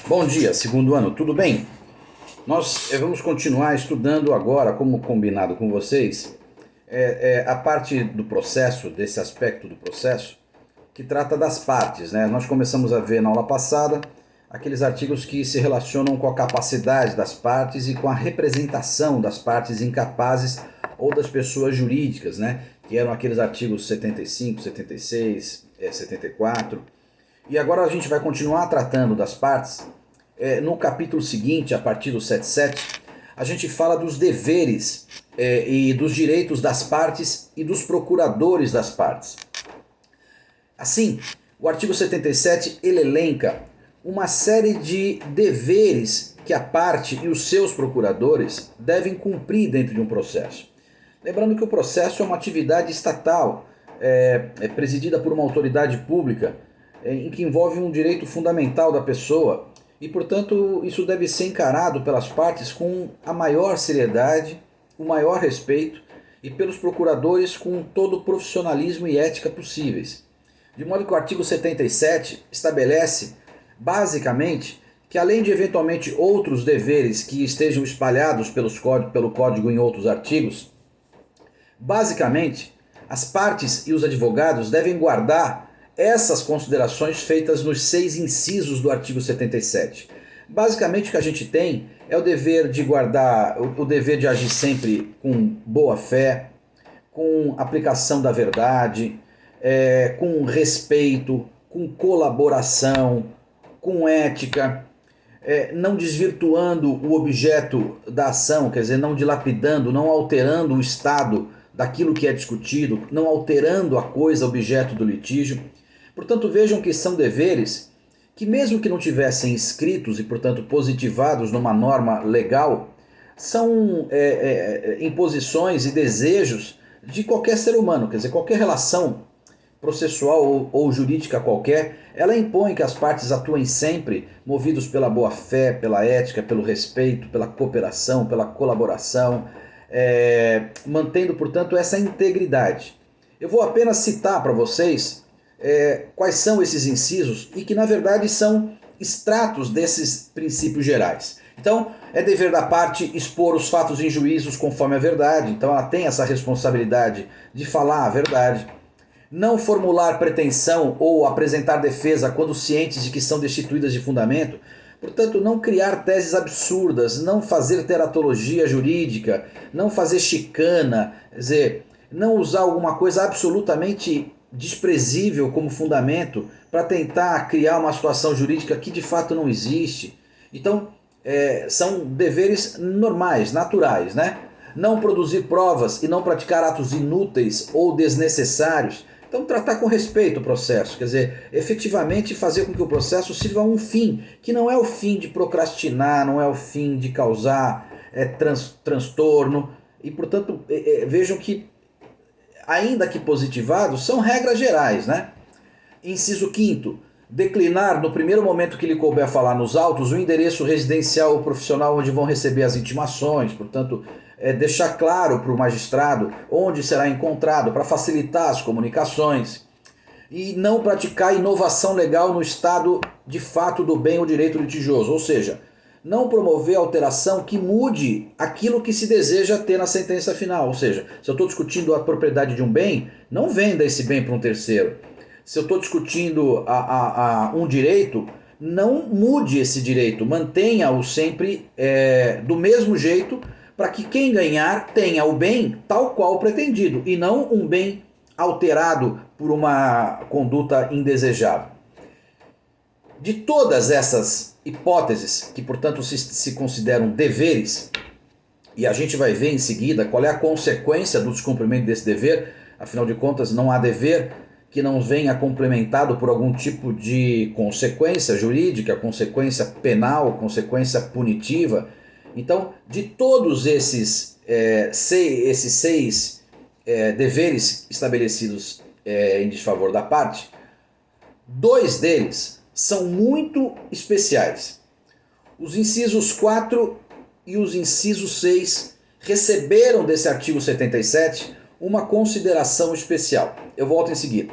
Bom dia, segundo ano, tudo bem? Nós vamos continuar estudando agora, como combinado com vocês, a parte do processo, desse aspecto do processo, que trata das partes, né? Nós começamos a ver na aula passada aqueles artigos que se relacionam com a capacidade das partes e com a representação das partes incapazes ou das pessoas jurídicas, né? Que eram aqueles artigos 75, 76, 74. E agora a gente vai continuar tratando das partes. No capítulo seguinte, a partir do 77, a gente fala dos deveres e dos direitos das partes e dos procuradores das partes. Assim, o artigo 77 ele elenca uma série de deveres que a parte e os seus procuradores devem cumprir dentro de um processo. Lembrando que o processo é uma atividade estatal, presidida por uma autoridade pública, em que envolve um direito fundamental da pessoa e, portanto, isso deve ser encarado pelas partes com a maior seriedade, o maior respeito e pelos procuradores com todo o profissionalismo e ética possíveis. De modo que o artigo 77 estabelece, basicamente, que além de eventualmente outros deveres que estejam espalhados pelo Código em outros artigos, basicamente, as partes e os advogados devem guardar essas considerações feitas nos 6 incisos do artigo 77. Basicamente o que a gente tem é o dever de guardar, o dever de agir sempre com boa fé, com aplicação da verdade, com respeito, com colaboração, com ética, não desvirtuando o objeto da ação, quer dizer, não dilapidando, não alterando o estado daquilo que é discutido, não alterando a coisa objeto do litígio. Portanto, vejam que são deveres que, mesmo que não tivessem escritos e, portanto, positivados numa norma legal, são imposições e desejos de qualquer ser humano. Quer dizer, qualquer relação processual ou jurídica qualquer, ela impõe que as partes atuem sempre movidos pela boa-fé, pela ética, pelo respeito, pela cooperação, pela colaboração, mantendo, portanto, essa integridade. Eu vou apenas citar para vocês quais são esses incisos e que na verdade são extratos desses princípios gerais. Então, é dever da parte expor os fatos em juízos conforme a verdade, então ela tem essa responsabilidade de falar a verdade. Não formular pretensão ou apresentar defesa quando cientes de que são destituídas de fundamento. Portanto, não criar teses absurdas, não fazer teratologia jurídica, não fazer chicana, quer dizer, não usar alguma coisa absolutamente desprezível como fundamento para tentar criar uma situação jurídica que de fato não existe. Então, são deveres normais, naturais, né? Não produzir provas e não praticar atos inúteis ou desnecessários. Então, tratar com respeito o processo, quer dizer, efetivamente fazer com que o processo sirva a um fim, que não é o fim de procrastinar, não é o fim de causar transtorno. E, portanto, vejam que, ainda que positivados, são regras gerais, né? Inciso 5º, declinar no primeiro momento que lhe couber falar nos autos o endereço residencial ou profissional onde vão receber as intimações, portanto, deixar claro para o magistrado onde será encontrado para facilitar as comunicações e não praticar inovação legal no estado de fato do bem ou direito litigioso, ou seja, não promover alteração que mude aquilo que se deseja ter na sentença final, ou seja, se eu estou discutindo a propriedade de um bem, não venda esse bem para um terceiro. Se eu estou discutindo um direito, não mude esse direito, mantenha-o sempre do mesmo jeito, para que quem ganhar tenha o bem tal qual pretendido, e não um bem alterado por uma conduta indesejável. De todas essas hipóteses, que portanto se consideram deveres, e a gente vai ver em seguida qual é a consequência do descumprimento desse dever, afinal de contas não há dever que não venha complementado por algum tipo de consequência jurídica, consequência penal, consequência punitiva. Então, de todos esses 6 deveres estabelecidos em desfavor da parte, 2 deles são muito especiais. Os incisos 4 e os incisos 6 receberam desse artigo 77 uma consideração especial. Eu volto em seguida.